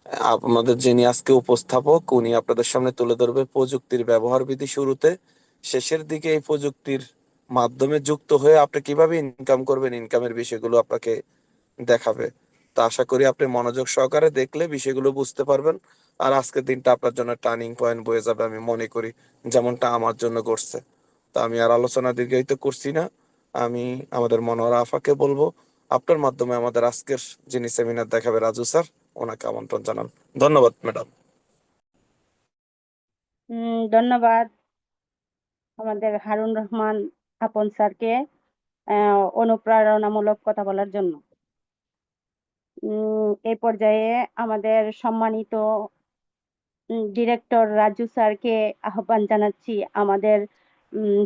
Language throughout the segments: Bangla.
আমাদের যিনি আজকে উপস্থাপক উনি আপনাদের সামনে তুলে ধরবে প্রযুক্তির ব্যবহার বিধি শুরুতে, শেষের দিকে এই প্রযুক্তির মাধ্যমে যুক্ত হয়ে আপনি কিভাবে ইনকাম করবেন ইনকামের বিষয়গুলো আপনাকে দেখাবে। তো আশা করি আপনি মনোযোগ সহকারে দেখলে বিষয়গুলো বুঝতে পারবেন। আর আজকের দিনটা আপনার জন্য টার্নিং পয়েন্ট বয়ে যাবে আমি মনে করি, যেমনটা আমার জন্য করছে। তো আমি আর আলোচনা দীর্ঘায়িত করছি না, আমি আমাদের মনোহরা আফাকে বলবো আপনার মাধ্যমে আমাদের আজকের যিনি সেমিনার দেখাবে রাজু স্যার, ওনাকে আমন্ত্রণ জানান। ধন্যবাদ ম্যাডাম। ধন্যবাদ আমাদের হারুন রহমান আপন স্যারকে অনুপ্রেরণামূলক কথা বলার জন্য। এই পর্যায়ে আমাদের সম্মানিত ডিরেক্টর রাজু স্যারকে আহ্বান জানাচ্ছি আমাদের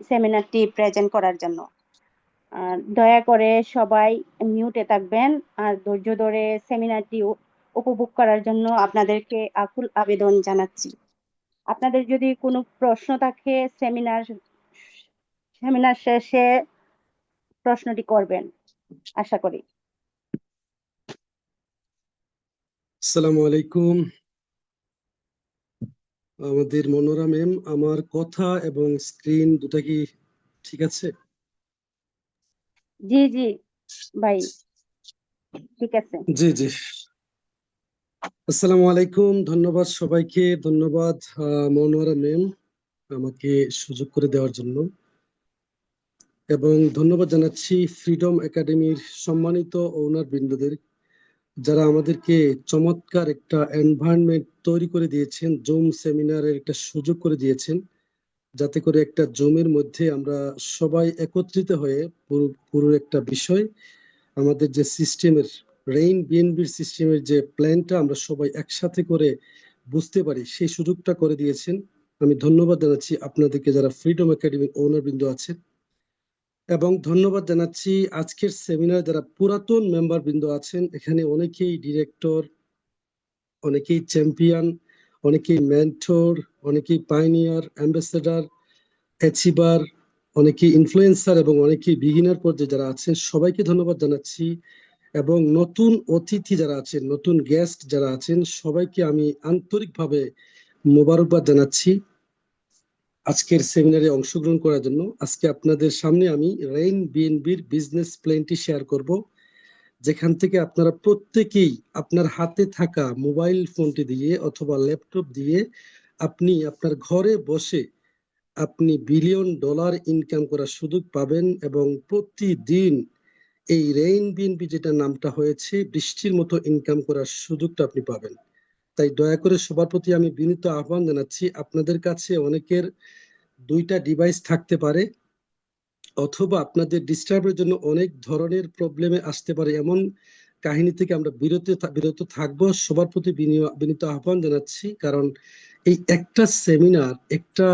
সেমিনারটি প্রেজেন্ট করার জন্য। দয়া করে সবাই মিউটে থাকবেন আর ধৈর্য ধরে সেমিনারটি উপভোগ করার জন্য আপনাদেরকে আকুল আবেদন জানাচ্ছি। আপনাদের যদি কোনো প্রশ্ন থাকে সেমিনার শেষে প্রশ্নটি করবেন আশা করি। আসসালামু আলাইকুম। আমাদের মনোরা ম্যাম, আমার কথা এবং স্ক্রিন দুটা কি ঠিক আছে? জি জি ভাই, ঠিক আছে। জি জি। আসসালামু আলাইকুম, ধন্যবাদ সবাইকে। ধন্যবাদ মনোরা ম্যাম আমাকে সুযোগ করে দেওয়ার জন্য, এবং ধন্যবাদ জানাচ্ছি ফ্রিডম একাডেমির সম্মানিত ওনার বৃন্দদের, যারা আমাদেরকে চমৎকার একটা এনভায়রনমেন্ট তৈরি করে দিয়েছেন, জুম সেমিনারের একটা সুযোগ করে দিয়েছেন, যাতে করে একটা জুমের মধ্যে আমরা সবাই একত্রিত হয়ে পুরো একটা বিষয়, আমাদের যে সিস্টেমের রেইন বিএনবির সিস্টেমের যে প্ল্যানটা আমরা সবাই একসাথে করে বুঝতে পারি, সেই সুযোগটা করে দিয়েছেন। আমি ধন্যবাদ জানাচ্ছি আপনাদেরকে, যারা ফ্রিডম একাডেমির ওনার বৃন্দ আছেন, এবং ধন্যবাদ জানাচ্ছি আজকের সেমিনার যারা পুরাতন মেম্বার বৃন্দ আছেন। এখানে অনেকেই ডিরেক্টর, অনেকেই চ্যাম্পিয়ন, অনেকেই মেন্টর, অনেকেই পাইনিয়ার, অ্যাম্বাসেডার, অ্যাচিভার, অনেকেই ইনফ্লুয়েন্সার এবং অনেকেই বিগিনার পর্যায়ে যারা আছেন, সবাইকে ধন্যবাদ জানাচ্ছি। এবং নতুন অতিথি যারা আছেন, নতুন গেস্ট যারা আছেন, সবাইকে আমি আন্তরিকভাবে মোবারকবাদ জানাচ্ছি আজকের সেমিনারে অংশগ্রহণ করার জন্য। আজকে আপনাদের সামনে আমি রেইন বিএনবির বিজনেস প্ল্যানটি শেয়ার করব, যেখান থেকে আপনারা প্রত্যেকেই আপনার হাতে থাকা মোবাইল ফোনটি দিয়ে অথবা ল্যাপটপ দিয়ে আপনি আপনার ঘরে বসে আপনি বিলিয়ন ডলার ইনকাম করার সুযোগ পাবেন, এবং প্রতিদিন এই রেইন বিএনবি যেটা নামটা হয়েছে, বৃষ্টির মতো ইনকাম করার সুযোগটা আপনি পাবেন। তাই দয়া করে সবার প্রতি আমি বিনীত আহ্বান জানাচ্ছি, আপনাদের কাছে অনেকের দুইটা ডিভাইস থাকতে পারে, অথবা আপনাদের ডিস্টার্বের জন্য অনেক ধরনের প্রবলেমে আসতে পারে, এমন কাহিনী থেকে আমরা বিরত থাকবো। সবার প্রতি বিনীত আহ্বান জানাচ্ছি, কারণ এই একটা সেমিনার, একটা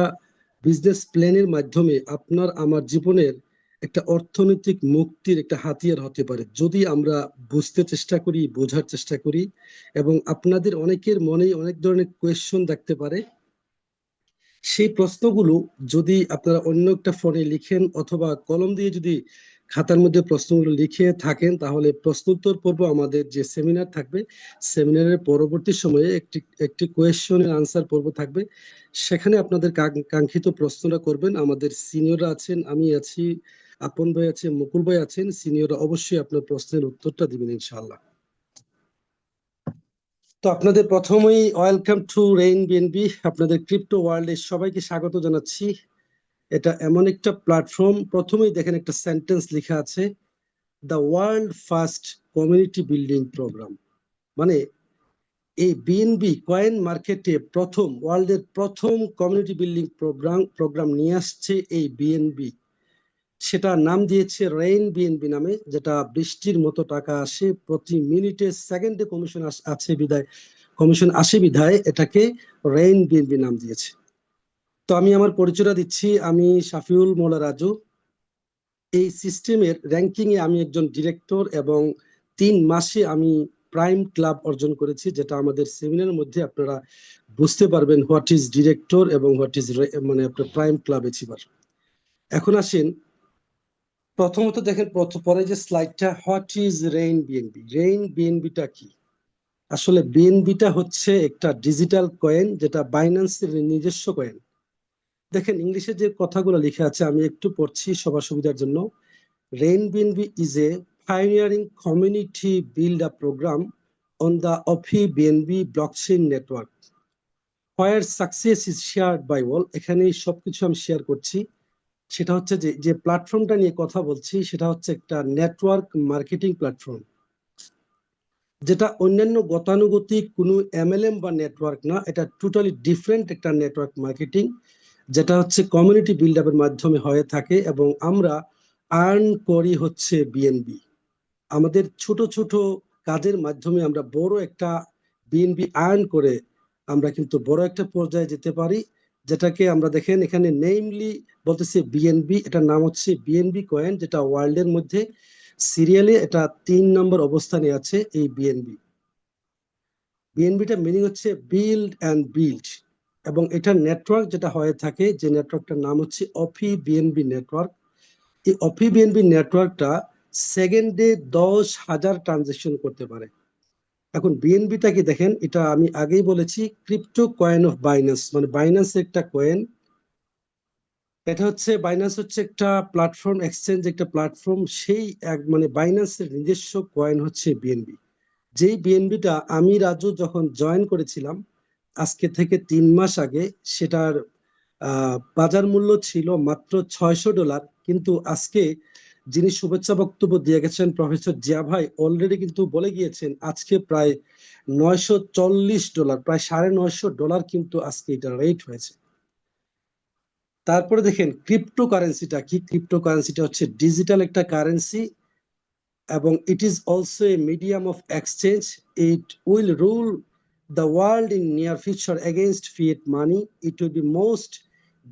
বিজনেস প্ল্যানের মাধ্যমে আপনার আমার জীবনের একটা অর্থনৈতিক মুক্তির একটা হাতিয়ার হতে পারে, যদি আমরা বুঝতে চেষ্টা করি, বোঝার চেষ্টা করি। এবং আপনাদের অনেকের মনে অনেক ধরনের কোয়েশ্চন থাকতে পারে, সেই প্রশ্নগুলো যদি আপনারা অন্য একটা ফোনে লিখেন অথবা কলম দিয়ে যদি খাতার মধ্যে প্রশ্নগুলো লিখে থাকেন, তাহলে প্রশ্নোত্তর পর্ব আমাদের যে সেমিনার থাকবে, সেমিনারের পরবর্তী সময়ে একটি একটি কোয়েশ্চনের আনসার পর্ব থাকবে। সেখানে আপনাদের কাঙ্ক্ষিত প্রশ্নটা করবেন। আমাদের সিনিয়ররা আছেন, আমি আছি, আপন ভাই আছে, মুকুল ভাই আছেন, সিনিয়ররা অবশ্যই আপনার প্রশ্নের উত্তরটা দিবেন ইনশাআল্লাহ। তো আপনাদের প্রথমেই ওয়েলকাম টু রেইন বিএনবি, আপনাদের ক্রিপ্টো ওয়ার্ল্ডে সবাইকে স্বাগত জানাচ্ছি। এটা এমন একটা প্ল্যাটফর্ম, প্রথমেই দেখেন একটা সেন্টেন্স লেখা আছে, the world first community building program. মানে এই বিএনবি কয়েন মার্কেটে প্রথম, ওয়ার্ল্ডের প্রথম কমিউনিটি বিল্ডিং প্রোগ্রাম নিয়ে আসছে এই বিএনবি। সেটা নাম দিয়েছে রেইন বিএনবি নামে, যেটা বৃষ্টির মতো টাকা আসে প্রতি মিনিটে, সেকেন্ডে কমিশন আসে বিধায় এটাকে রেইন বিএনবি নাম দিয়েছে। তো আমি আমার পরিচয়টা দিচ্ছি, আমি শাফিউল মোল্লা রাজু। এই সিস্টেমের র্যাঙ্কিং এ আমি একজন ডিরেক্টর, এবং 3 মাসে আমি প্রাইম ক্লাব অর্জন করেছি, যেটা আমাদের সেমিনারের মধ্যে আপনারা বুঝতে পারবেন হোয়াট ইজ ডিরেক্টর এবং হোয়াট ইজ মানে আপনার প্রাইম ক্লাব অ্যাচিভার। এখন আসেন, প্রথমত দেখেন পরে যে স্লাইডটা, হোয়াট ইজ রেইন বিএনবি। রেইন বিএনবিটা কি? আসলে বিএনবিটা হচ্ছে একটা ডিজিটাল কয়েন, যেটা বাইন্যান্সের নিজস্ব কয়েন। দেখেন ইংলিশে যে কথাগুলো লেখা আছে আমি একটু পড়ছি সবার সুবিধার জন্য। RainBNB is a pioneering community builder program on the OPI BNB blockchain network, where success is shared by all. এখানে সবকিছু আমি শেয়ার করছি। সেটা হচ্ছে যে যে প্ল্যাটফর্মটা নিয়ে কথা বলছি সেটা হচ্ছে একটা নেটওয়ার্ক মার্কেটিং প্ল্যাটফর্ম, যেটা অন্যান্য গতানুগতিক কোনো এমএলএম বা নেটওয়ার্ক না, এটা টোটালি ডিফারেন্ট একটা নেটওয়ার্ক মার্কেটিং, যেটা হচ্ছে কমিউনিটি বিল্ড আপের মাধ্যমে হয়ে থাকে। এবং আমরা আর্ন করি হচ্ছে বিএনবি। আমাদের ছোট ছোট কাজের মাধ্যমে আমরা বড় একটা বিএনবি আর্ন করে আমরা কিন্তু বড় একটা পর্যায়ে যেতে পারি, যেটাকে আমরা দেখেন এখানে নেমলি বলতেছে বিএনবি। এটার নাম হচ্ছে বিএনবি কয়েন, যেটা ওয়ার্ল্ডের মধ্যে সিরিয়ালে এটা 3 নম্বর অবস্থানে আছে। এই বিএনবি, বিএনবিটা মিনিং হচ্ছে বিল্ড অ্যান্ড বিল্ড, এবং এটার নেটওয়ার্ক যেটা হয়ে থাকে, যে নেটওয়ার্কটার নাম হচ্ছে অফি বিএনবি নেটওয়ার্ক। এই অফি বিএনবি নেটওয়ার্কটা সেকেন্ডে 10,000 ট্রানজেকশন করতে পারে। এখন বিএনবিটা কি দেখেন, এটা আমি আগেই বলেছি ক্রিপ্টো কয়েন অফ বাইন্যান্স, মানে বাইন্যান্স একটা কয়েন। এটা হচ্ছে বাইন্যান্স হচ্ছে একটা প্ল্যাটফর্ম, এক্সচেঞ্জ একটা প্ল্যাটফর্ম। সেই এক মানে বাইন্যান্সের নিজস্ব কয়েন হচ্ছে বিএনবি। যেই বিএনবিটা আমি রাজু যখন জয়েন করেছিলাম আজকে থেকে 3 মাস আগে, সেটার বাজার মূল্য ছিল মাত্র $600। কিন্তু আজকে যিনি শুভেচ্ছা বক্তব্য দিয়ে গেছেন প্রফেসর জিয়া ভাই অলরেডি কিন্তু বলে গিয়েছেন আজকে প্রায় $940, প্রায় $950 কিন্তু আজকে এটা রেট হয়েছে। তারপরে দেখেন ক্রিপ্টো কারেন্সিটা কি। ক্রিপ্টো কারেন্সিটা হচ্ছে ডিজিটাল একটা কারেন্সি, এবং it is also a medium of exchange. It will rule the world in near future against fiat money. It will be most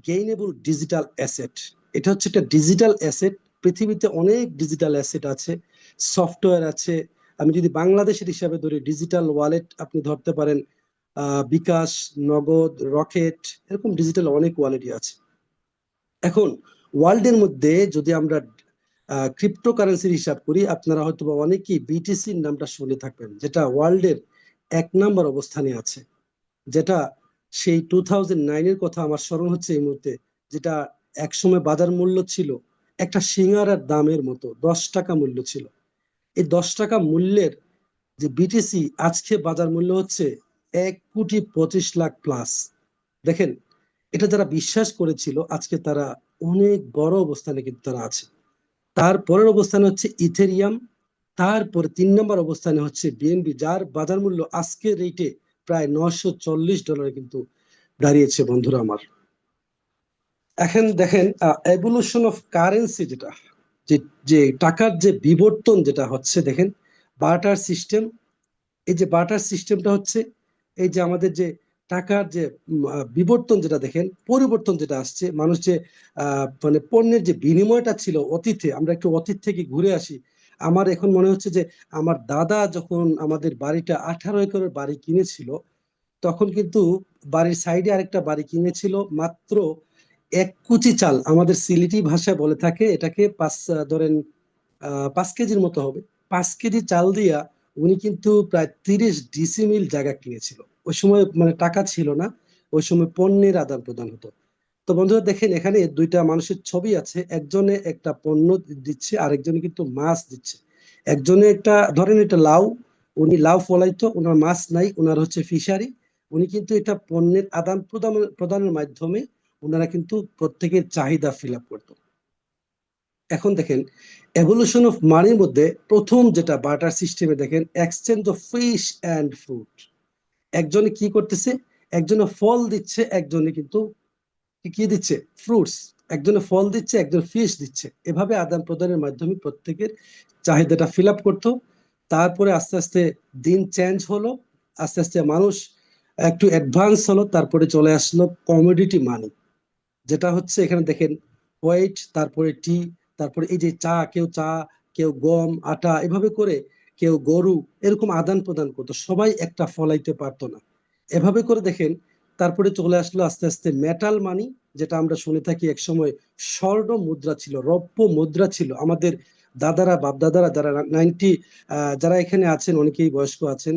gainable digital asset. এটা হচ্ছে একটা ডিজিটাল অ্যাসেট। পৃথিবীতে অনেক ডিজিটাল অ্যাসেট আছে, সফটওয়্যার আছে। আমি যদি বাংলাদেশের হিসাবে ধরি, ডিজিটাল ওয়ালেট আপনি ধরতে পারেন, বিকাশ, নগদ, রকেট, এরকম ডিজিটাল অনেক ওয়ালেটই আছে। এখন ওয়ার্ল্ডের মধ্যে যদি আমরা ক্রিপ্টোকারেন্সির হিসাব করি, আপনারা হয়তো বা অনেকেই বিটিসির নামটা শুনে থাকবেন, যেটা ওয়ার্ল্ডের 1 নম্বর অবস্থানে আছে। যেটা সেই 2009-এর কথা আমার স্মরণ হচ্ছে এই মুহূর্তে, যেটা একসময় বাজার মূল্য ছিল একটা সিঙ্গারার দামের মতো, 10 টাকা মূল্য ছিল। এই 10 টাকা মূল্যের যে বিটিসি আজকে বাজার মূল্য হচ্ছে 1,25,00,000 প্লাস। দেখেন, এটা যারা বিশ্বাস করেছিল আজকে তারা অনেক বড় অবস্থানে কিন্তু তারা আছে। তারপরের অবস্থানে হচ্ছে ইথেরিয়াম, তারপরে 3 নম্বর অবস্থানে হচ্ছে বিএনবি, যার বাজার মূল্য আজকের রেটে প্রায় $940 কিন্তু দাঁড়িয়েছে বন্ধুরা আমার। এখন দেখেন এভলিউশন অফ কারেন্সি, যেটা যে যে টাকার যে বিবর্তন যেটা হচ্ছে, দেখেন বার্টার সিস্টেম। এই যে বার্টার সিস্টেমটা হচ্ছে এই যে আমাদের যে টাকার যে বিবর্তন, যেটা দেখেন পরিবর্তন যেটা আসছে, মানুষ যে মানে পণ্যের যে বিনিময়টা ছিল অতীতে, আমরা একটু অতীত থেকে ঘুরে আসি। আমার এখন মনে হচ্ছে যে আমার দাদা যখন আমাদের বাড়িটা 18 একরের বাড়ি কিনেছিল, তখন কিন্তু বাড়ির সাইডে আরেকটা বাড়ি কিনেছিল মাত্র 1 কুচি চাল, আমাদের সিলেটি ভাষায় বলে থাকে এটাকে ধরেন 5 কেজির মতো হবে। 5 কেজি চাল দিয়া উনি কিন্তু প্রায় 30 ডিসিমিল জায়গা কিনেছিল। ওই সময় মানে টাকা ছিল না, ওই সময় পণ্যের আদান প্রদান হতো। তো বন্ধুরা দেখেন এখানে দুইটা মানুষের ছবি আছে, একজনে একটা পণ্য দিচ্ছে, আরেকজনে কিন্তু মাছ দিচ্ছে। একজনে একটা ধরেন এটা লাউ, উনি লাউ ফলাইতো, ওনার মাছ নাই, ওনার হচ্ছে ফিশারি। উনি কিন্তু এটা পণ্যের আদান প্রদানের মাধ্যমে ওনারা কিন্তু প্রত্যেকের চাহিদা ফিল আপ করতো। এখন দেখেন এভলিউশন অফ মানির মধ্যে প্রথম যেটা বার্টার সিস্টেমে, দেখেন exchange of fish and fruit. একজনে কি করতেছে, একজনে ফল দিচ্ছে, একজনে কিন্তু কি দিচ্ছে, ফ্রুটস। একজনে ফল দিচ্ছে, একজন ফিশ দিচ্ছে। এভাবে আদান প্রদানের মাধ্যমে প্রত্যেকের চাহিদাটা ফিল আপ করতো। তারপরে আস্তে আস্তে দিন চেঞ্জ হলো, আস্তে আস্তে মানুষ একটু অ্যাডভান্স হলো, তারপরে চলে আসলো কমোডিটি মানি, যেটা হচ্ছে এখানে দেখেন হোয়াইট, তারপরে টি, তারপরে এই যে চা, কেউ চা, কেউ গম, আটা, এভাবে করে কেউ গরু, এরকম আদান প্রদান করতো, সবাই একটা ফলাইতে পারতো না। এভাবে করে দেখেন তারপরে চলে আসলো আস্তে আস্তে মেটাল মানি, যেটা আমরা শুনে থাকি একসময় স্বর্ণ মুদ্রা ছিল, রৌপ্য মুদ্রা ছিল। আমাদের দাদারা বাপ দাদারা যারা 90 যারা এখানে আছেন অনেকেই বয়স্ক আছেন,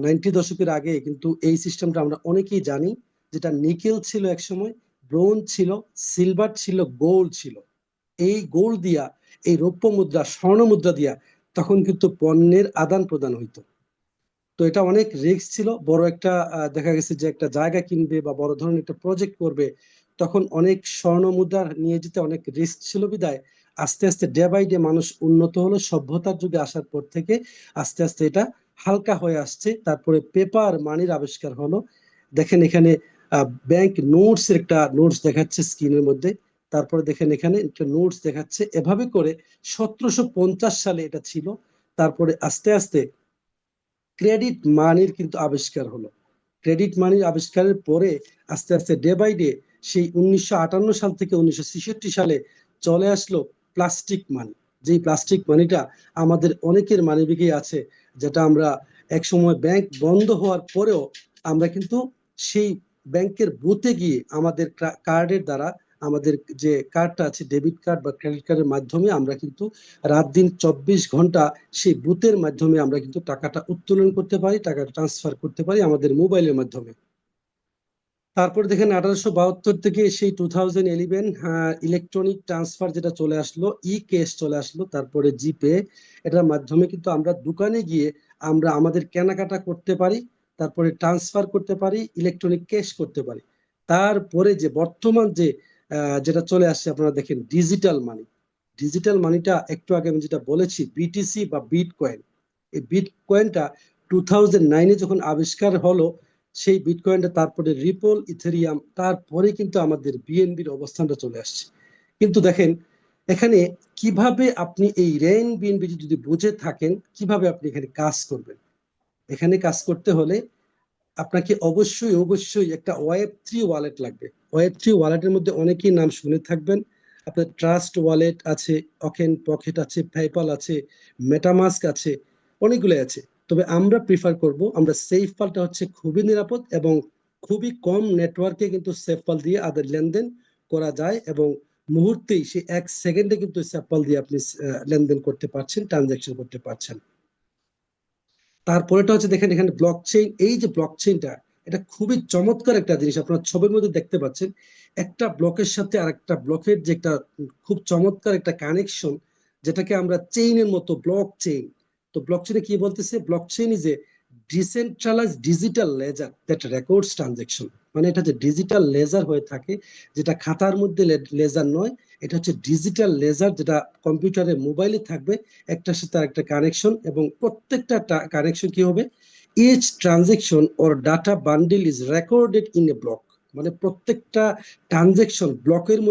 90 দশকের আগে কিন্তু এই সিস্টেমটা আমরা অনেকেই জানি, যেটা নিকেল ছিল একসময়, ব্রোঞ্জ ছিল, সিলভার ছিল, গোল্ড ছিল। এই গোল্ড দিয়া, এই রৌপ্য মুদ্রা, স্বর্ণ মুদ্রা দিয়া তখন কিন্তু পণ্যের আদান প্রদান হইতো। তো এটা অনেক রিস্ক ছিল। বড় একটা দেখা গেছে যে একটা জায়গা কিনবে বা বড় ধরনের একটা প্রজেক্ট করবে, তখন অনেক স্বর্ণ মুদ্রা নিয়ে যেতে অনেক রিস্ক ছিল বিদায় আস্তে আস্তে ডে বাই ডে মানুষ উন্নত হলো। সভ্যতার যুগে আসার পর থেকে আস্তে আস্তে এটা হালকা হয়ে আসছে। তারপরে পেপার মানির আবিষ্কার হলো। দেখেন এখানে ব্যাংক নোটস এর একটা নোটস দেখাচ্ছে স্ক্রিনের মধ্যে। তারপরে দেখেন এখানে একটা নোটস দেখাচ্ছে। এভাবে করে 1750 সালে এটা ছিল। তারপরে আস্তে আস্তে ক্রেডিট মানির কিন্তু আবিষ্কার হলো। ক্রেডিট মানির আবিষ্কারের পরে আস্তে আস্তে ডে বাই ডে সেই 1958 সাল থেকে 1966 সালে চলে আসলো প্লাস্টিক মানি। যেই প্লাস্টিক মানিটা আমাদের অনেকের মানিব্যাগেই আছে, যেটা আমরা এক সময় ব্যাংক বন্ধ হওয়ার পরেও আমরা কিন্তু সেই ব্যাংকের বুথে গিয়ে আমাদের কার্ডের দ্বারা, আমাদের যে কার্ডটা আছে ডেবিট কার্ড বা ক্রেডিট কার্ডের মাধ্যমে আমরা কিন্তু রাত দিন 24 ঘন্টা সেই বুথের মাধ্যমে আমরা কিন্তু টাকাটা উত্তোলন করতে পারি, টাকা ট্রান্সফার করতে পারি আমাদের মোবাইলের মাধ্যমে। তারপর দেখেন 1872 থেকে সেই 2011 ইলেকট্রনিক ট্রান্সফার যেটা চলে আসলো, ই ক্যাশ চলে আসলো, তারপরে জিপে, এটার মাধ্যমে কিন্তু আমরা দোকানে গিয়ে আমরা আমাদের কেনাকাটা করতে পারি, তারপরে ট্রান্সফার করতে পারি, ইলেকট্রনিক ক্যাশ করতে পারি। তারপরে যে বর্তমান যে যেটা চলে আসছে আপনারা দেখেন ডিজিটাল মানি। ডিজিটাল মানিটা একটু আগে আমি যেটা বলেছি বিটিসি বা বিটকয়েন, এই বিটকয়েনটা 2009 যখন আবিষ্কার হলো, সেই বিটকয়েনটা, তারপরে রিপল, ইথেরিয়াম, তারপরে কিন্তু আমাদের বিএনবির অবস্থানটা চলে আসছে। কিন্তু দেখেন এখানে কিভাবে আপনি এই রেন বিএনবি যদি বুঝে থাকেন, কিভাবে আপনি এখানে কাজ করবেন। এখানে কাজ করতে হলে আপনাকে অবশ্যই অবশ্যই একটা ওয়েব 3 ওয়ালেট লাগবে। ওয়েব 3 ওয়ালেটের মধ্যে অনেকেই নাম শুনে থাকবেন। আপনার ট্রাস্ট ওয়ালেট আছে, অকেন পকেট আছে, পেপ্যাল আছে, মেটামাস্ক আছে, অনেকগুলো আছে। তবে আমরা প্রিফার করব, আমরা সেফপালটা হচ্ছে খুবই নিরাপদ এবং খুবই কম নেটওয়ার্কে কিন্তু সেফপাল দিয়ে আদের লেনদেন করা যায় এবং মুহূর্তেই সে 1 সেকেন্ডে কিন্তু সেফপাল দিয়ে আপনি লেনদেন করতে পারছেন, ট্রানজাকশন করতে পারছেন। তারপরেটা হচ্ছে দেখেন এখানে ব্লক চেইন। এই যে ব্লক চেইনটা, এটা খুবই চমৎকার একটা জিনিস। আপনারা ছবির মধ্যে দেখতে পাচ্ছেন একটা ব্লকের সাথে আরেকটা ব্লকের যে একটা খুব চমৎকার একটা কানেকশন, যেটাকে আমরা চেইনের মতো ব্লক চেইন। তো ব্লক চেইনে কি বলতেছে, blockchain is a decentralize digital ledger that records transaction. মানে এটা যে ডিজিটাল লেজার হয়ে থাকে, যেটা খাতার মধ্যে লেজার নয়, এটা হচ্ছে ডিজিটাল লেজার, যেটা কম্পিউটারে মোবাইলে থাকবে, একটার সাথে আরেকটা কানেকশন। এবং প্রত্যেকটা কানেকশন কি হবে, each transaction or data bundle is recorded in a block. মানে প্রত্যেকটা ট্রানজেকশন ব্লকের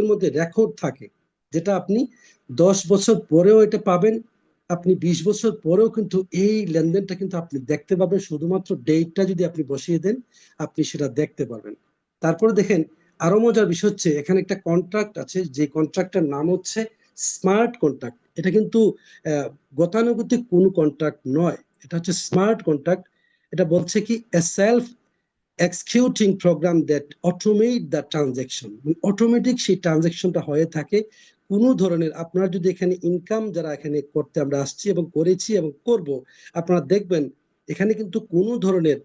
মধ্যে রেকর্ড থাকে, যেটা আপনি 10 বছর পরেও এটা পাবেন, আপনি 20 বছর পরেও কিন্তু এই লেনদেনটা কিন্তু আপনি দেখতে পাবেন। শুধুমাত্র ডেটটা যদি আপনি বসিয়ে দেন, আপনি সেটা দেখতে পারবেন। তারপরে দেখেন আরো মজার বিষয় হচ্ছে এখানে একটা কন্ট্রাক্ট আছে, যে কন্ট্রাক্টটার নাম হচ্ছে স্মার্ট কন্ট্রাক্ট। এটা কিন্তু আহ, গতানুগতিক কোনো কন্ট্রাক্ট নয়, এটা হচ্ছে স্মার্ট কন্ট্রাক্ট। এটা বলছে কি a self executing program that automate the transaction. Automatic সেই ট্রানজেকশনটা হয়ে থাকে। কোনো ধরনের আপনার যদি এখানে ইনকাম যারা এখানে করতে আমরা আসছি এবং করেছি এবং করব, আপনারা দেখবেন এখানে কিন্তু কোনো ধরনের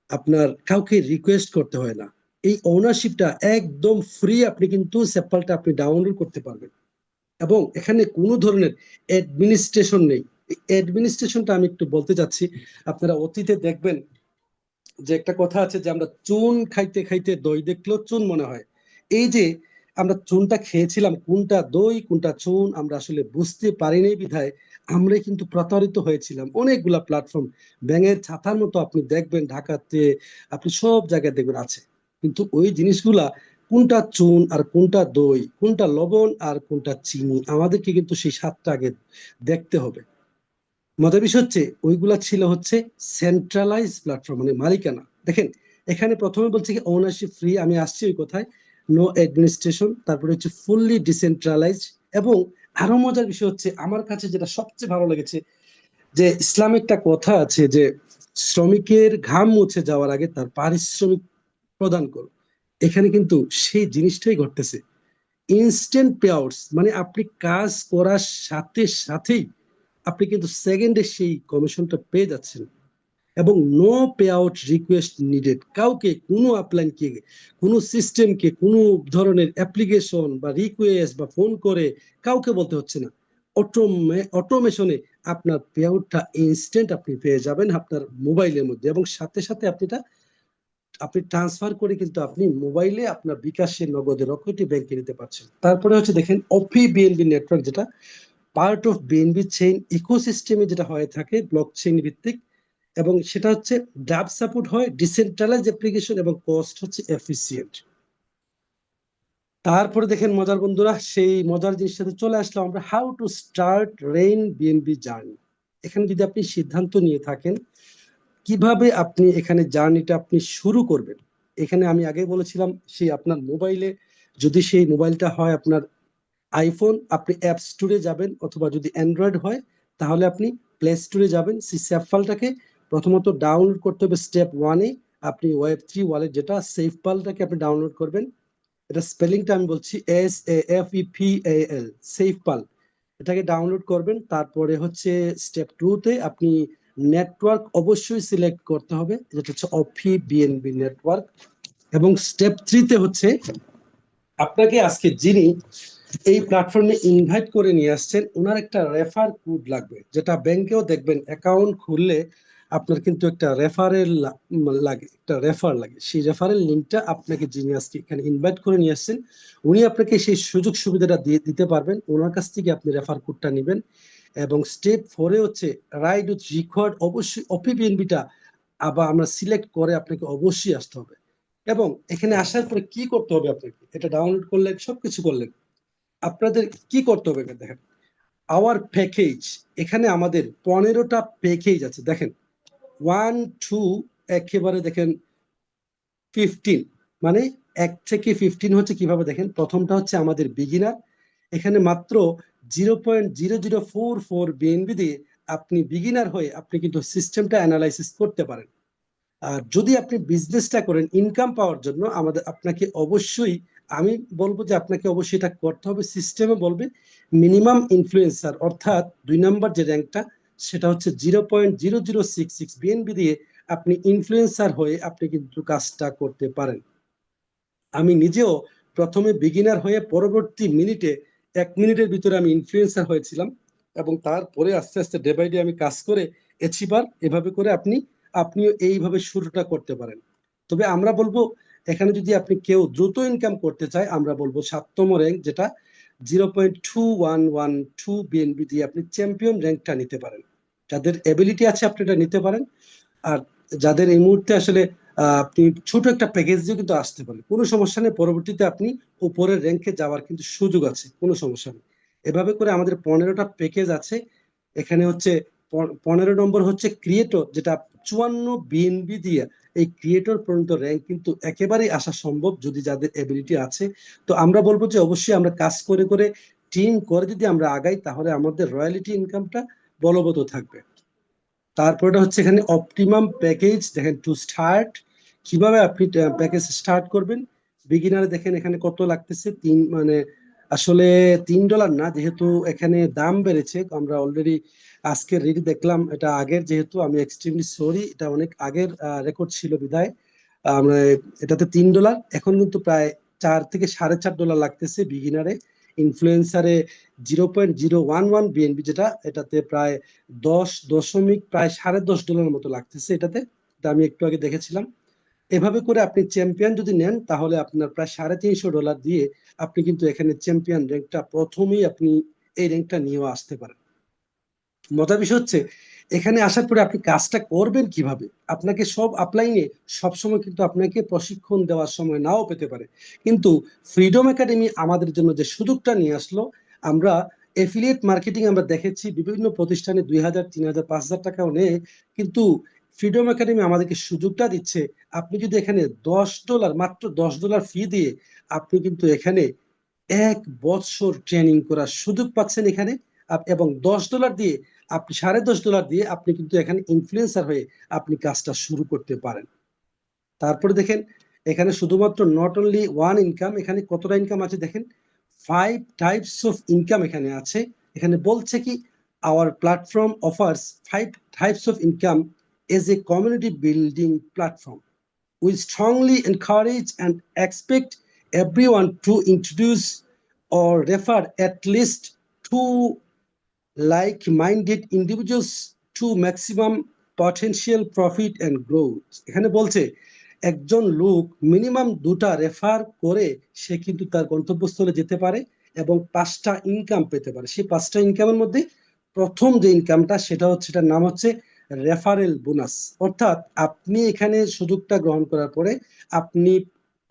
আপনার কাউকে রিকোয়েস্ট করতে হয় না। এই ওনারশিপটা একদম ফ্রি, আপনি কিন্তু সেপালটা আপনি ডাউনলোড করতে পারবেন এবং এখানে কোনো ধরনের অ্যাডমিনিস্ট্রেশন নেই। এই অ্যাডমিনিস্ট্রেশনটা আমি একটু বলতে চাচ্ছি। আপনারা অতীতে দেখবেন যে একটা কথা আছে যে আমরা চুন খাইতে খাইতে দই দেখলেও চুন মনে হয়। এই যে আমরা চুনটা খেয়েছিলাম, কোনটা দই কোনটা চুন আমরা আসলে বুঝতে পারিনি বিধায় আমরা কিন্তু প্রতারিত হয়েছিলাম। অনেকগুলা প্ল্যাটফর্ম ব্যাঙের ছাতার মতো আপনি দেখবেন ঢাকাতে, আপনি সব জায়গায় দেখবেন আছে। কিন্তু ওই জিনিসগুলা কোনটা চুন আর কোনটা দই, কোনটা লবণ আর কোনটা চিনি, আমাদেরকে কিন্তু সেই স্বাদটা আগে দেখতে হবে। মজার বিষয় হচ্ছে ওইগুলা ছিল হচ্ছে সেন্ট্রালাইজ প্ল্যাটফর্ম, মানে মালিকানা। দেখেন এখানে প্রথমে বলছে কি ওনারশিপ ফ্রি, আমি আসছি ওই কথায়, নো অ্যাডমিনিস্ট্রেশন, তারপরে হচ্ছে ফুললি ডিসেন্ট্রালাইজড। এবং আরো মজার বিষয় হচ্ছে আমার কাছে যেটা সবচেয়ে ভালো লেগেছে, যে ইসলামে একটা কথা আছে যে শ্রমিকের ঘাম মুছে যাওয়ার আগে তার পারিশ্রমিক প্রদান করো। এখানে কিন্তু সেই জিনিসটাই ঘটতেছে। ইনস্ট্যান্ট পে আউটস, মানে আপনি কাজ করার সাথে সাথেই আপনি কিন্তু সেকেন্ডে সেই কমিশনটা পেয়ে যাচ্ছেন। এবং no pay out request needed. কাউকে, কোনো আপলাইনকে, কোনো সিস্টেমকে, কোনো ধরনের অ্যাপ্লিকেশন বা রিকোয়েস্ট বা ফোন করে কাউকে বলতে হচ্ছে না। অটোমেশনে আপনার পে আউটটা ইনস্ট্যান্ট আপনি পেয়ে যাবেন আপনার মোবাইলের মধ্যে, এবং সাথে সাথে আপনি ট্রান্সফার করে কিন্তু আপনি মোবাইলে আপনার বিকাশে, নগদে, রকেটে ব্যাংকে নিতে পারছেন। তারপরে হচ্ছে দেখেন অফি বিএনবি নেটওয়ার্ক, যেটা পার্ট অফ বিএনবি চেইন ইকোসিস্টেমে যেটা হয়ে থাকে ব্লক চেইন ভিত্তিক, এবং সেটা হচ্ছে ডাব সাপোর্ট হয়, ডিসেন্ট্রালাইজ অ্যাপ্লিকেশন, এবং কস্ট হচ্ছে এফিসিয়েন্ট। তারপরে দেখেন মজার বন্ধুরা, সেই মজার জিনিসটাতে চলে আসলাম আমরা, how to start rain BNB journey. এখানে যদি আপনি সিদ্ধান্ত নিয়ে থাকেন কিভাবে আপনি এখানে জার্নিটা আপনি শুরু করবেন, এখানে আমি আগে বলেছিলাম, সেই আপনার মোবাইলে, যদি সেই মোবাইলটা হয় আপনার আইফোন, আপনি অ্যাপ স্টোরে যাবেন, অথবা যদি অ্যান্ড্রয়েড হয় তাহলে আপনি প্লে স্টোরে যাবেন। সেই সেভ ফাইলটাকে প্রথমত ডাউনলোড করতে হবে। স্টেপ ওয়ানে আপনি ওয়েব3 ওয়ালেট, যেটা সেভ ফাইলটাকে আপনি ডাউনলোড করবেন। এটা স্পেলিংটা আমি বলছি, SAFEPAL, সেভ ফাইল, এটাকে ডাউনলোড করবেন। তারপরে হচ্ছে স্টেপ 2-তে আপনি নেটওয়ার্ক অবশ্যই সিলেক্ট করতে হবে, যেটা হচ্ছে অফি বিএনবি নেটওয়ার্ক। এবং স্টেপ 3-তে হচ্ছে আপনাকে আজকে যিনি এই প্ল্যাটফর্মে ইনভাইট করে নিয়ে আসছেন ওনার একটা রেফার কোড লাগবে, যেটা ব্যাংকেও দেখবেন অ্যাকাউন্ট খুললে আপনার কিন্তু একটা রেফারেল লাগে, একটা রেফার লাগে। সেই রেফারেল লিঙ্কটা আপনাকে যিনি আজকে এখানে ইনভাইট করে নিয়ে আসছেন উনি আপনাকে সেই সুযোগ সুবিধাটা দিয়ে দিতে পারবেন। ওনার কাছ থেকে আপনি রেফার কোডটা নেবেন। এবং স্টেপ 4-এ হচ্ছে রাইট উইথ রিকোয়ার্ড, অবশ্যই অফি বিএনবিটা আবার আমরা সিলেক্ট করে আপনাকে অবশ্যই আসতে হবে। এবং এখানে আসার পরে কি করতে হবে, আপনাকে এটা ডাউনলোড করলেন, সবকিছু করলেন, আপনাদের কি করতে হবে দেখেন, আওয়ার প্যাকেজ, এখানে আমাদের 15টা প্যাকেজ আছে দেখেন, 1 2 একেবারে দেখেন 15, মানে 1 থেকে 15 হচ্ছে কিভাবে দেখেন, প্রথমটা হচ্ছে আমাদের বিগিনার, এখানে মাত্র 0.0044 বিএনবি দিয়ে আপনি বিগিনার হয়ে আপনি কিন্তু সিস্টেমটা অ্যানালাইসিস করতে পারেন। আর যদি আপনি বিজনেসটা করেন ইনকাম পাওয়ার জন্য, আপনাকে অবশ্যই, আমি বলবো যে আপনাকে অবশ্যই এটা করতে হবে। সিস্টেমে বলবে মিনিমাম ইনফ্লুয়েন্সার, অর্থাৎ 2 নম্বর যে র্যাঙ্কটা সেটা হচ্ছে 0.0066 বিএনবি দিয়ে আপনি ইনফ্লুয়েন্সার হয়ে আপনি কিন্তু কাজটা করতে পারেন। আমি নিজেও প্রথমে বিগিনার হয়ে পরবর্তী মিনিটে 1 মিনিটের ভিতরে আমি ইনফ্লুয়েন্সার হয়েছিলাম, এবং তারপরে আস্তে আস্তে ডে বাই ডে আমি কাজ করে অ্যাচিভার, এভাবে করে আপনিও এইভাবে শুরুটা করতে পারেন। তবে আমরা বলবো এখানে যদি আপনি কেউ দ্রুত ইনকাম করতে চায়, আমরা বলবো 7তম র্যাঙ্ক, যেটা 0.2112 বিএনবি দিয়ে আপনি চ্যাম্পিয়ন র্যাঙ্কটা নিতে পারেন। যাদের এবিলিটি আছে আপনি এটা নিতে পারেন। আর যাদের এই মুহূর্তে আসলে আপনি ছোট একটা প্যাকেজ দিয়ে কিন্তু আসতে পারেন, কোনো সমস্যা নেই, পরবর্তীতে আপনি উপরের র্যাঙ্কে যাওয়ার কিন্তু সুযোগ আছে, কোনো সমস্যা নেই। এভাবে করে আমাদের 15টা প্যাকেজ আছে। এখানে হচ্ছে 15 নম্বর হচ্ছে ক্রিয়েটর, যেটা 54 বিএনবি দিয়ে এই ক্রিয়েটর পর্যন্ত র্যাঙ্ক কিন্তু একেবারেই আসা সম্ভব যদি যাদের এবিলিটি আছে। তো আমরা বলবো যে অবশ্যই আমরা কাজ করে করে টিম করে যদি আমরা আগাই তাহলে আমাদের রয়্যালিটি ইনকামটা বলবৎ থাকবে। তারপরে হচ্ছে এখানে অপটিমাম প্যাকেজ দেখেন, টু স্টার্ট, কিভাবে আপনি প্যাকেজ স্টার্ট করবেন। বিগিনারে দেখেন এখানে কত লাগতেছে, মানে আসলে $3 না, যেহেতু এখানে দাম বেড়েছে, আমরা অলরেডি আজকে রেডি দেখলাম, এটা আগের, যেহেতু আমি এক্সট্রিমলি সরি, এটা অনেক আগের রেকর্ড ছিল বিদায় আমরা এটাতে $3, এখন কিন্তু প্রায় $4 থেকে $4.5 লাগতেছে বিগিনারে। ইনফ্লুয়েন্সারে 0.011 বিএনবি, যেটা এটাতে প্রায় প্রায় $10.5 মতো লাগতেছে এটাতে, এটা আমি একটু আগে দেখেছিলাম। এভাবে করে আপনি চ্যাম্পিয়ন যদি নেন তাহলে আপনার প্রায় $350 দিয়ে আপনি কিন্তু এখানে চ্যাম্পিয়ন র্যাঙ্কটা প্রথমেই আপনি এই র্যাঙ্কটা নিয়ে আসতে পারেন। মজার বিষয় হচ্ছে এখানে আসার পরে আপনি কাজটা করবেন কিভাবে, আপনাকে সব আপলাইনে সবসময় কিন্তু আপনাকে প্রশিক্ষণ দেওয়ার সময় নাও পেতে পারে, কিন্তু ফ্রিডম একাডেমি আমাদের জন্য যে সুযোগটা নিয়ে আসলো, আমরা এফিলিয়েট মার্কেটিং আমরা দেখেছি বিভিন্ন প্রতিষ্ঠানে 2,000, 3,000, 5,000 টাকাও নেয়, কিন্তু ফ্রিডম একাডেমি আমাদেরকে সুযোগটা দিচ্ছে, আপনি যদি এখানে $10, মাত্র $10 ফি দিয়ে আপনি কিন্তু এখানে 1 বছর ট্রেনিং করার সুযোগ পাচ্ছেন এখানে। এবং $10 দিয়ে আপনি $10.5 দিয়ে আপনি কিন্তু এখানে ইনফ্লুয়েন্সার হয়ে আপনি কাজটা শুরু করতে পারেন। তারপরে দেখেন এখানে শুধুমাত্র নট অনলি ওয়ান ইনকাম, এখানে কতটা ইনকাম আছে দেখেন, 5 টাইপস অফ ইনকাম এখানে আছে। এখানে বলছে কি our platform offers 5 types of income as a community building platform. We strongly encourage and expect everyone to introduce or refer at least two like-minded individuals to maximum potential profit and growth. এখানে বলছে একজন লোক মিনিমাম 2টা রেফার করে সে কিন্তু তার গন্তব্যস্থলে যেতে পারে এবং 5টা ইনকাম পেতে পারে। সেই 5টা ইনকামের মধ্যে প্রথম যে ইনকামটা সেটা হচ্ছে, এটার নাম হচ্ছে রেফারেল বোনাস। অর্থাৎ আপনি এখানে সুযোগটা গ্রহণ করার পরে আপনি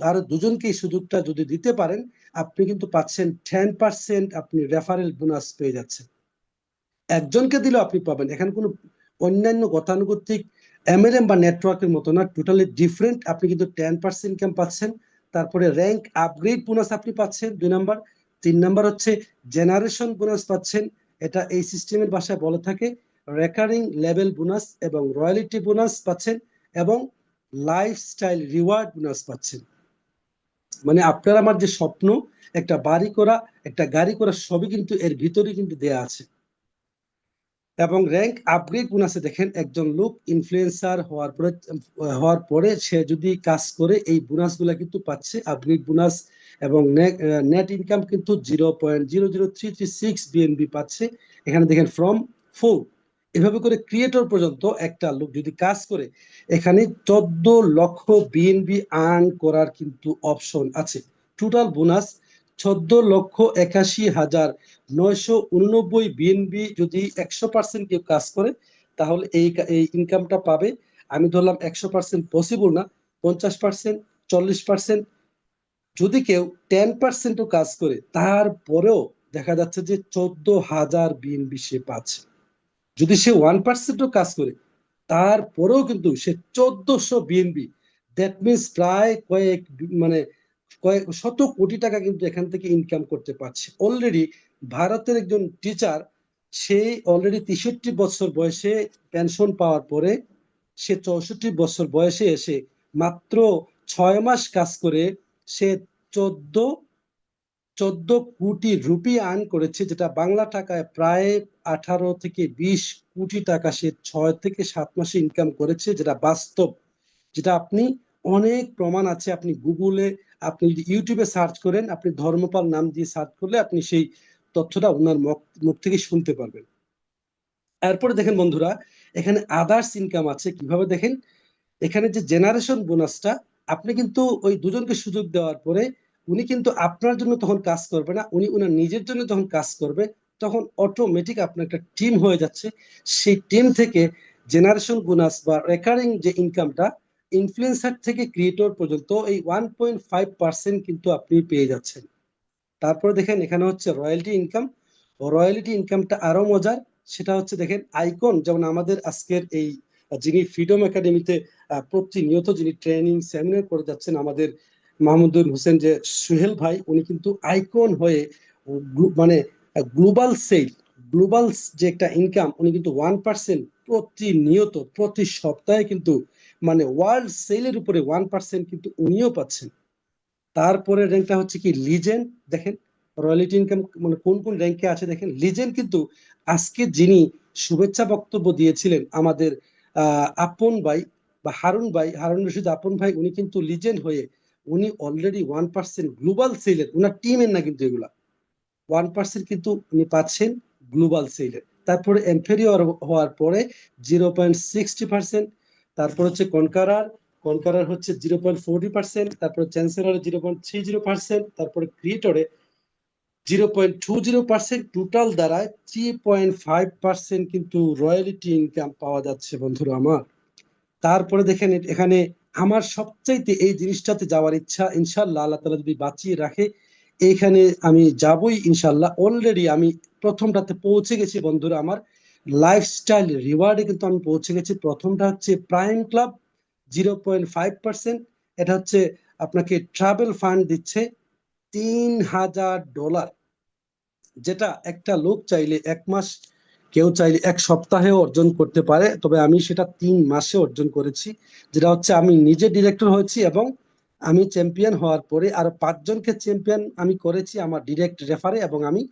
আরো দুজনকে এই সুযোগটা যদি দিতে পারেন, আপনি কিন্তু পাচ্ছেন 10% আপনি রেফারেল বোনাস পেয়ে যাচ্ছেন। একজনকে দিলেও আপনি পাবেন। এখানে কোনো অন্যান্য গতানুগতিক এমএলএম বা নেটওয়ার্কের মতো না, টোটালি ডিফারেন্ট। আপনি কিন্তু 10% ইনকাম পাচ্ছেন। তারপরে র্যাঙ্ক আপগ্রেড বোনাস আপনি পাচ্ছেন 2 নাম্বার। 3 নাম্বার হচ্ছে জেনারেশন বোনাস পাচ্ছেন। এটা এই সিস্টেমের ভাষায় বলে থাকে রেকারিং লেভেল বোনাস, এবং রয়্যালিটি বোনাস পাচ্ছেন, এবং লাইফস্টাইল রিওয়ার্ড বোনাস পাচ্ছেন। মানে আপনার আমার যে স্বপ্ন একটা বাড়ি করা, একটা গাড়ি করা, সবই কিন্তু এর ভিতরে কিন্তু দেয়া আছে। এবং র্যাঙ্ক আপগ্রেড বোনাসে দেখেন একজন লোক ইনফ্লুয়েন্সার হওয়ার পরে সে যদি কাজ করে এই বোনাসগুলো কিন্তু পাচ্ছে, আপগ্রেড বোনাস। এবং নেট ইনকাম কিন্তু 0.00336 বিএনবি পাচ্ছে। এখানে দেখেন ফ্রম 4, এভাবে করে ক্রিয়েটর পর্যন্ত একটা লোক যদি কাজ করে এখানে 14 লক্ষ বিএনবি আর্ন করার কিন্তু অপশন আছে। Total bonus 14,81,989 BNB. যদি 100% কেউ কাজ করে তাহলে এই ইনকামটা পাবে। আমি ধরলাম 100% পসিবল না, 50%, 40%। যদি কেউ 10%ও কাজ করে তারপরেও দেখা যাচ্ছে যে 14,000 বিএনবি সে পাচ্ছে। যদি সে 1%ও কাজ করে তারপরেও কিন্তু সে 1400 বিএনবি, দ্যাট মিনস প্রায় কয়েক শত কোটি টাকা কিন্তু এখান থেকে ইনকাম করতে পারছে। অলরেডি ভারতের একজন টিচার, সে অলরেডি 63 বছর বয়সে পেনশন পাওয়ার পরে সে 64 বছর বয়সে এসে মাত্র 6 মাস কাজ করে সে 14 কোটি রুপি আর্ন করেছে, যেটা বাংলা টাকায় প্রায় 18 থেকে 20 কোটি টাকা সে 6 থেকে 7 মাসে ইনকাম করেছে, যেটা বাস্তব। যেটা আপনি অনেক প্রমাণ আছে, আপনি গুগলে, আপনি যদি ইউটিউবে সার্চ করেন, আপনি ধর্মপাল নাম দিয়ে সার্চ করলে আপনি সেই তথ্যটা ওনার মুখ থেকে শুনতে পারবেন। এরপরে দেখেন বন্ধুরা, এখানে আদার্স ইনকাম আছে। কিভাবে দেখেন, এখানে যে জেনারেশন বোনাসটা, আপনি কিন্তু ওই দুজনকে সুযোগ দেওয়ার পরে উনি কিন্তু আপনার জন্য তখন কাজ করবে না, উনি ওনার নিজের জন্য যখন কাজ করবে তখন অটোমেটিক আপনার একটা টিম হয়ে যাচ্ছে। সেই টিম থেকে জেনারেশন বোনাস বা রেকারিং যে ইনকামটা ইনফ্লুয়েন্সার থেকে ক্রিয়েটর পর্যন্ত এই 1.5% কিন্তু আপনি পেয়ে যাচ্ছেন। তারপরে দেখেন এখানে হচ্ছে রয়্যালটি ইনকাম। রয়্যালটি ইনকামটা আরো মজার। সেটা হচ্ছে দেখেন আইকন, যেমন আমাদের আজকের এই যিনি ফ্রিডম একাডেমিতে প্রতিনিয়ত যিনি ট্রেনিং সেমিনার করে যাচ্ছেন, আমাদের মাহমুদুল হোসেন যে সুহেল ভাই, উনি কিন্তু আইকন হয়ে মানে গ্লোবাল যে একটা ইনকাম, উনি কিন্তু 1% প্রতিনিয়ত প্রতি সপ্তাহে কিন্তু মানে ওয়ার্ল্ড সেলের উপরে 1% কিন্তু উনিও পাচ্ছেন। তারপরে র্যাঙ্কটা হচ্ছে কি লিজেন্ড। দেখেন রয়্যালিটি ইনকাম মানে কোন কোন র্যাঙ্কে আছে দেখেন। লিজেন্ড কিন্তু আজকে যিনি শুভেচ্ছা বক্তব্য দিয়েছিলেন আমাদের আপন ভাই বা হারুন রশিদ আপন ভাই, উনি কিন্তু লিজেন্ড হয়ে উনি অলরেডি 1% গ্লোবাল সেলের, উনার টিমের না কিন্তু এগুলা, 1% কিন্তু উনি পাচ্ছেন গ্লোবাল সেলের। তারপরে এমফেরিয়র হওয়ার পরে 0.60%। তারপর হচ্ছে কনকারার হচ্ছে 0.40%। তারপরে চ্যান্সেলরে 0.30%। তারপরে ক্রিয়েটরে 0.20%। টোটাল দ্বারায় 3.5% কিন্তু রয়্যালিটি ইনকাম পাওয়া যাচ্ছে বন্ধুরা আমার। তারপরে দেখেন এখানে আমার সবচাইতে এই জিনিসটাতে যাওয়ার ইচ্ছা, ইনশাল্লাহ আল্লাহ তাআলা যদি বাঁচিয়ে রাখে এইখানে আমি যাবই ইনশাল্লাহ। অলরেডি আমি প্রথমটাতে পৌঁছে গেছি বন্ধুরা আমার, লাইফস্টাইল রিওয়ার্ডে কিন্তু আমি পৌঁছে গেছি। প্রথমটা হচ্ছে প্রাইম ক্লাব 0.5%। এটা হচ্ছে আপনাকে ট্রাভেল ফান্ড দিচ্ছে $3,000, যেটা একটা লোক চাইলে 1 মাস, কেউ চাইলে 1 সপ্তাহেও অর্জন করতে পারে, তবে আমি সেটা 3 মাসে অর্জন করেছি। যেটা হচ্ছে আমি নিজে ডিরেক্টর হয়েছি এবং আমি চ্যাম্পিয়ন হওয়ার পরে আরো 5 জনকে চ্যাম্পিয়ন আমি করেছি আমার ডিরেক্ট রেফারে, এবং আমি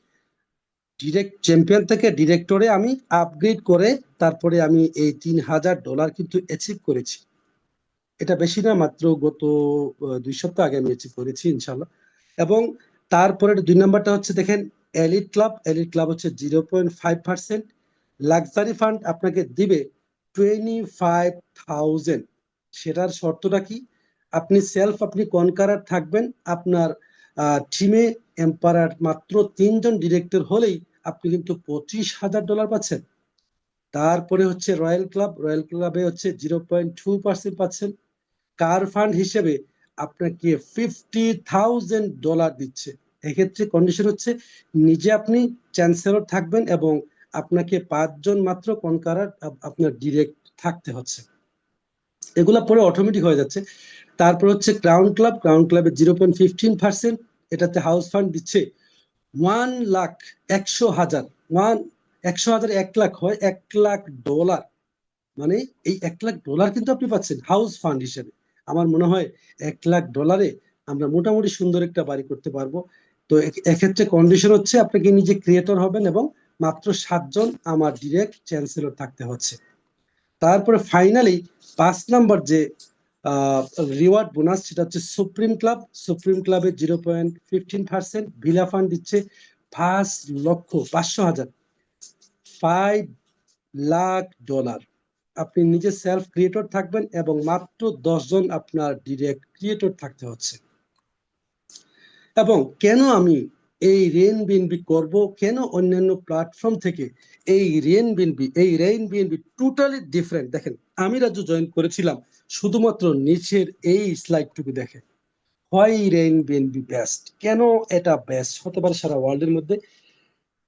ডিরেক্ট চ্যাম্পিয়ন থেকে ডিরেক্টরে আমি আপগ্রেড করে তারপরে আমি এই $3000 কিন্তু অ্যাচিভ করেছি। এটা বেশি না, মাত্র গত 2 সপ্তাহ আগে আমি অ্যাচিভ করেছি ইনশাল্লাহ। এবং তারপরে 2 নম্বরটা হচ্ছে দেখেন এলিট ক্লাব। এলিট ক্লাব হচ্ছে 0.5%। লাক্সারি ফান্ড আপনাকে দিবে 25,000। সেটার শর্তটা কি? আপনি কনকারার থাকবেন, আপনার টিমে এম্পায়ার মাত্র 3জন ডিরেক্টর হলেই আপনি কিন্তু $25,000 পাচ্ছেন। তারপরে হচ্ছে রয়্যাল ক্লাব। রয়্যাল ক্লাবে হচ্ছে 0.2% পাচ্ছেন। কার ফান্ড হিসেবে আপনাকে $50,000 দিচ্ছে। এক্ষেত্রে কন্ডিশন হচ্ছে নিজে আপনি চ্যান্সেলর থাকবেন এবং আপনাকে 5জন মাত্র কনকারার আপনার ডিরেক্ট থাকতে হচ্ছে। এগুলা পরে অটোমেটিক হয়ে যাচ্ছে। তারপর হচ্ছে ক্রাউন ক্লাব। ক্রাউন ক্লাবে 0.15%। এটাতে হাউস ফান্ড দিচ্ছে 1,00,000, 100,000, 100,000 1,00,000 হয় $1,00,000। মানে এই $1,00,000 কিন্তু আপনি পাচ্ছেন হাউস ফান্ড হিসেবে। আমার মনে হয় $1,00,000 আমরা মোটামুটি সুন্দর একটা বাড়ি করতে পারবো। তো এক্ষেত্রে কন্ডিশন হচ্ছে আপনাকে নিজে ক্রিয়েটর হবেন এবং মাত্র 7জন আমার ডিরেক্ট চ্যান্সেলর থাকতে হচ্ছে। তারপরে ফাইনালি 5 নম্বর যে রিওয়ার্ড বোনাস, সেটা হচ্ছে সুপ্রিম ক্লাব। সুপ্রিম ক্লাবে 0.15%। ভিলা ফান্ড দিচ্ছে $5,500,000, $5,00,000। আপনি নিজে সেলফ ক্রিয়েটর থাকবেন এবং মাত্র 10জন আপনার ডিরেক্ট ক্রিয়েটর থাকতে হচ্ছে। এবং কেন আমি এই রেন বিএনবি করব, কেন অন্যান্য প্ল্যাটফর্ম থেকে এই রেন বিএনবি টোটালি ডিফারেন্ট। দেখেন আমি রাজু জয়েন করেছিলাম শুধুমাত্র নিচের এই স্লাইডটুকু দেখে, হোয়াই রেন বিএনবি বেস্ট, কেন এটা বেস্ট হতে পারে সারা ওয়ার্ল্ডের মধ্যে।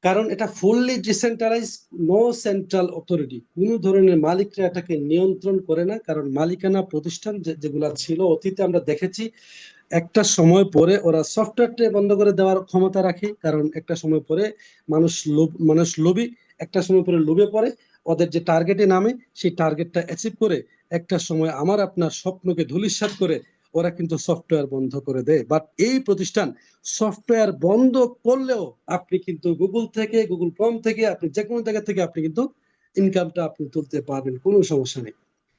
কারণ এটা fully decentralise, no central authority, কোনো ধরনের মালিকরা এটাকে নিয়ন্ত্রণ করে না। কারণ মালিকানা প্রতিষ্ঠান যেগুলা ছিল অতীতে আমরা দেখেছি, একটা সময় পরে ওরা সফটওয়্যারটা বন্ধ করে দেওয়ার ক্ষমতা রাখে। কারণ একটা সময় পরে মানুষ লোভী, একটা সময় পরে লোভে পড়ে, ওদের যে টার্গেটে নামে সেই টার্গেটটা অ্যাচিভ করে একটা সময় আমার আপনার স্বপ্নকে ধূলিসাৎ করে ওরা কিন্তু সফটওয়্যার বন্ধ করে দেয়। বাট এই প্রতিষ্ঠান সফটওয়্যার বন্ধ করলেও আপনি কিন্তু গুগল ক্রোম থেকে আপনি যে কোনো জায়গা থেকে আপনি কিন্তু ইনকামটা আপনি তুলতে পারবেন, কোনো সমস্যা নেই।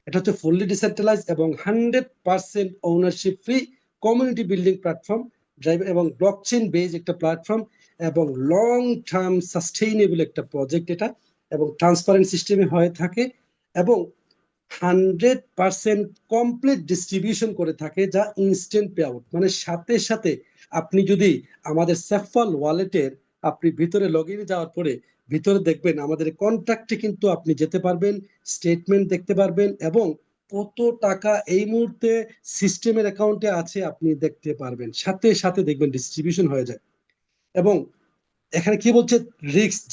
এটা হচ্ছে ফুললি ডিসেন্ট্রালাইজ এবং 100% ownership free community building platform, drive এবং ব্লকচেইন বেজ একটা প্ল্যাটফর্ম এবং লং টার্ম সাস্টেইনেবল একটা প্রজেক্ট এটা, এবং ট্রান্সপারেন্ট সিস্টেমে হয়ে থাকে এবং 100% কমপ্লিট ডিস্ট্রিবিউশন করে থাকে, যা ইনস্ট্যান্ট পে আউট। মানে সাথে সাথে আপনি যদি আমাদের সেফল ওয়ালেটের আপনি ভিতরে লগ ইনে যাওয়ার পরে ভিতরে দেখবেন আমাদের কন্ট্রাক্টে কিন্তু আপনি যেতে পারবেন, স্টেটমেন্ট দেখতে পারবেন এবং কত টাকা এই মুহূর্তে সিস্টেমের অ্যাকাউন্টে আছে আপনি দেখতে পারবেন। সাথে সাথে দেখবেন ডিস্ট্রিবিউশন হয়ে যায়। এবং এখানে কি বলছে,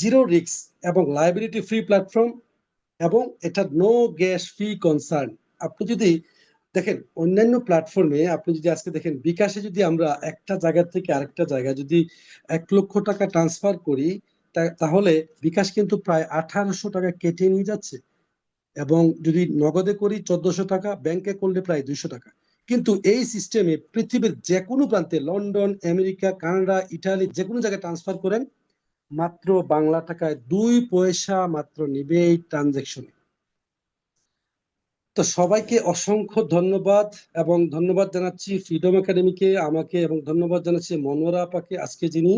জিরো রিস্ক এবং লায়াবিলিটি ফ্রি প্ল্যাটফর্ম, এবং এটা নো গ্যাস ফি কনসার্ন। আপনি যদি দেখেন অন্যান্য প্ল্যাটফর্মে, আপনি যদি আজকে দেখেন বিকাশে যদি আমরা একটা জায়গা থেকে আরেকটা জায়গায় যদি $1,00,000 ট্রান্সফার করি, তাহলে বিকাশ কিন্তু প্রায় $1,800 কেটে নিয়ে যাচ্ছে। এবং যদি নগদে করি $1,400, ব্যাংকে করলে প্রায় $200। কিন্তু এই সিস্টেমে পৃথিবীর যে কোনো প্রান্তে, লন্ডন, আমেরিকা, কানাডা, ইটালি, যে কোনো জায়গায় ট্রান্সফার করেন, মাত্র বাংলা টাকায় 2 পয়সা মাত্র নিবে এই ট্রানজেকশনে। তো সবাইকে অসংখ্য ধন্যবাদ, এবং ধন্যবাদ জানাচ্ছি ফ্রিডম একাডেমিকে, আমাকে, এবং ধন্যবাদ জানাচ্ছি মনোয়ারা আপাকে আজকে যিনি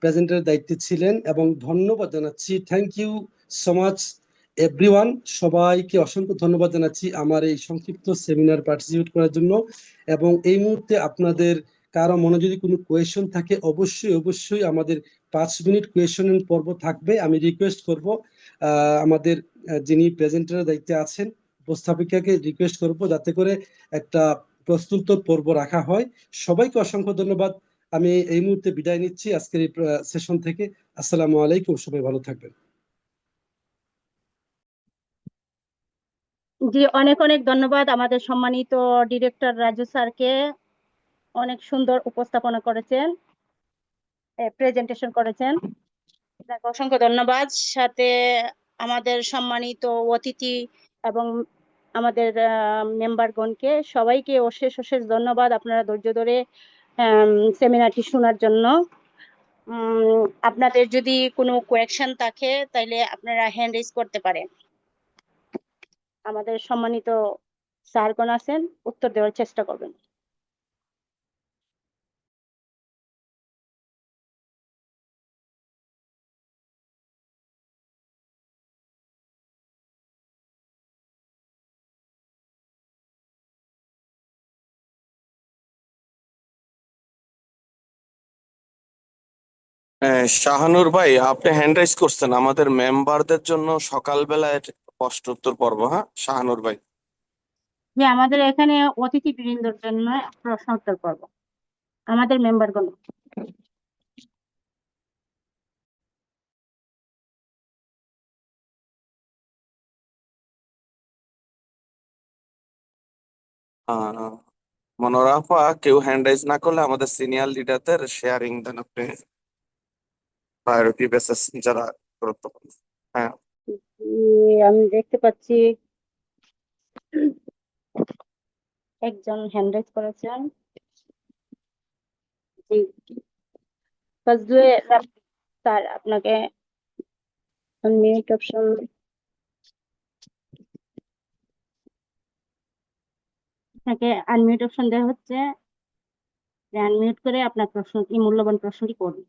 প্রেজেন্টারের দায়িত্বে ছিলেন, এবং ধন্যবাদ জানাচ্ছি, thank you so much everyone. সবাইকে অসংখ্য ধন্যবাদ জানাচ্ছি আমার এই সংক্ষিপ্ত সেমিনার পার্টিসিপেট করার জন্য। এবং এই মুহূর্তে আপনাদের কারো মনে যদি কোনো কোয়েশন থাকে, অবশ্যই আমাদের 5 মিনিট কোয়েশন পর্ব থাকবে। আমি রিকোয়েস্ট করব আমাদের যিনি প্রেজেন্টারের দায়িত্বে আছেন উপস্থাপিকাকে রিকোয়েস্ট করব যাতে করে একটা প্রশ্নোত্তর পর্ব রাখা হয়। সবাইকে অসংখ্য ধন্যবাদ। আমি এই মুহূর্তে বিদায় নিচ্ছি আজকের এই সেশন থেকে। আসসালামু আলাইকুম, সবাই ভালো থাকবেন। জি, অনেক অনেক ধন্যবাদ আমাদের সম্মানিত ডিরেক্টর রাজু স্যারকে। অনেক সুন্দর উপস্থাপনা করেছেন, প্রেজেন্টেশন করেছেন, আপনাকে অসংখ্য ধন্যবাদ। সাথে আমাদের সম্মানিত অতিথি এবং আমাদের মেম্বারগণকে সবাইকে অশেষ অশেষ ধন্যবাদ আপনারা ধৈর্য ধরে সেমিনারটি শোনার জন্য। আপনাদের যদি কোনো কোয়েকশন থাকে তাহলে আপনারা হ্যান্ড রেজ করতে পারেন। আমাদের সম্মানিত স্যারগণ আছেন, উত্তর দেওয়ার চেষ্টা করবেন। শাহানুর ভাই, আপনি হ্যান্ড রাইজ করছেন, আমাদের মেম্বারদের জন্য সকালবেলায় প্রশ্ন উত্তর পর্ব। হ্যাঁ শাহানুর ভাই। যে আমাদের এখানে অতিথিবৃন্দর জন্য প্রশ্ন উত্তর পর্ব, আমাদের মেম্বারগণ। মনোরাফা, কেউ হ্যান্ড রাইজ না করলে আমাদের সিনিয়র লিডারদের শেয়ারিং দেন আপনি, প্রায়োরিটি বেসিস যারা গুরুত্বপূর্ণ। হ্যাঁ। আমি দেখতে পাচ্ছি একজন হ্যান্ড রেজ করেছেন। জি, ফজলুল রাব্বি স্যার, আপনাকে আনমিউট অপশন, আপনাকে আনমিউট অপশন দেওয়া হচ্ছে। আনমিউট করে আপনার প্রশ্ন, কি মূল্যবান প্রশ্নটি করুন।